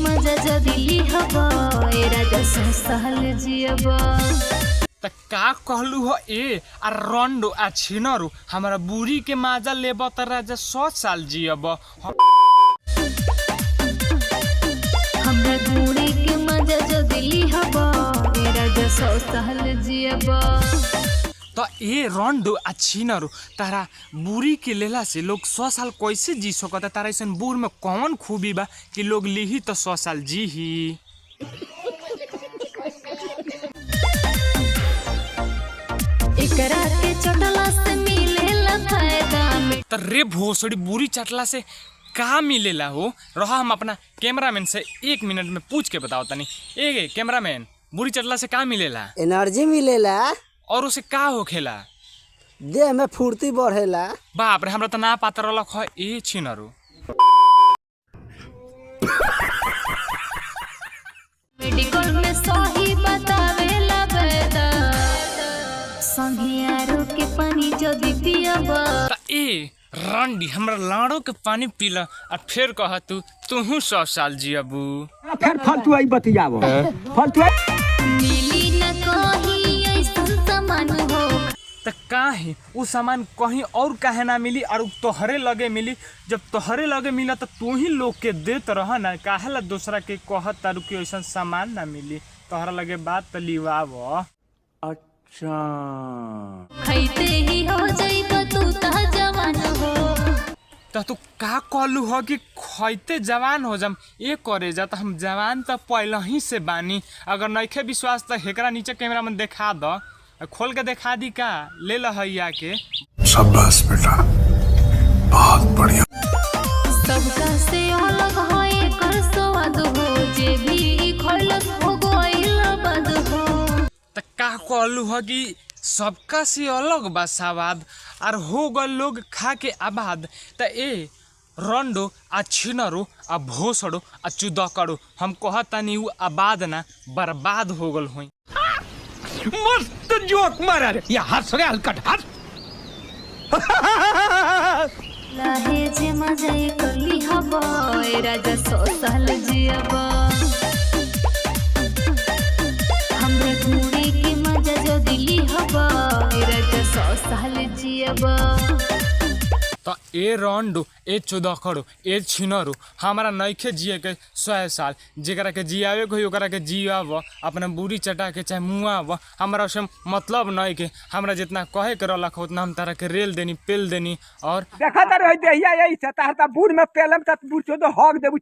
मजा जदी लिहब ए राजा सहल जियब। त का कहलू हो ए आ रंडो आ छिनरू हमारा बुरी के माजा लेब त राजा 100 साल जियब। हमरा बुरी के मजा जदी लिहब ए राजा 100 साल जियब। तो ए रंडो आ छिनरू तारा बुरी के लेला से लोग 100 साल कैसे जी सकता? तारा ऐसा बूढ़ में कौन खूबी बा कि लोग लीही तो 100 साल जी ही? एकरा के चटला से मिलेला फायदा में। तो रे भोसड़ी बुरी चटला से का मिलेला हो? रहा हम अपना कैमरामैन से 1 मिनट में पूछ के बताओ तनी। ए कैमरामैन, बुरी चटला से का मिलेला? एनर्जी मिलेला और उसे का होखेला? देह में फुर्ती बढ़ेला। बाप रे, हमरा त ना पात्र रलख ए छिनरू। मेडिकल में सही बतावेला बेदा संघियारो के पानी जदी पियब। त ए रंडी हमरा लाड़ो के पानी पीला और फिर कह तू 100 साल जियबू। फिर फालतू आई बतियावो फालतू मिली न कहीं ऐसन सामान हो। त काहे उ सामान कहीं और काहे ना मिली और तोहरे लगे मिली? जब तोहरे लगे मिला तो तू ही लोग के देत रह ना, काहे ला दूसरा के कहत तारू कि ऐसा सामान ना मिली? तोहरा लगे बात तो लिवाव। अच्छा खैते ही हो जाइब तू ता जवान हो। तो तू का कहलू हो कि खैते जवान हो जाम? ये करे जा तो हम जवान तो पहले ही से बानी। अगर नइखे विश्वास तो हेकरा नीचे कैमरा में देखा द, खोल के देखा दी का। ले लहैया के। शाबाश बेटा, बहुत बढ़िया। सबका से अलग हो एकर स्वाद हो, जे भी खइलस हो गइल बद हो। त का कहलू हो कि सबका से अलग बा स्वाद और हो गल लोग खा के आबाद। त ए रंडो आ छिनरू आ भोसड़ो आ चुदकड़ो हम कहतानी उ आबाद ना बर्बाद हो गल होई। मस्त जोक मारा रे, या हंस रे हलकट हंस। लाहे जे मजा कर लिहब ए राजा 100 साल जियब। हमरा घूरे के मजा जदी लिहब ए राजा 100 साल जियब। तो ए रंडो ए चुदकड़ो ए छिनरू हमारा नइखे जिए के 100 साल। जेकरा के जियावे को ओकरा के जियाव, अपना बुरी चटा के चाहे मुआव। हमरा से मतलब नहीं के हमरा जितना कहे के रलख उतना हम तारा के रेल देनी पेल देनी। और देखा तारे होई देहिया यही से तार ता बूढ़ में पेलम त बूढ़ चोदो हग देबू।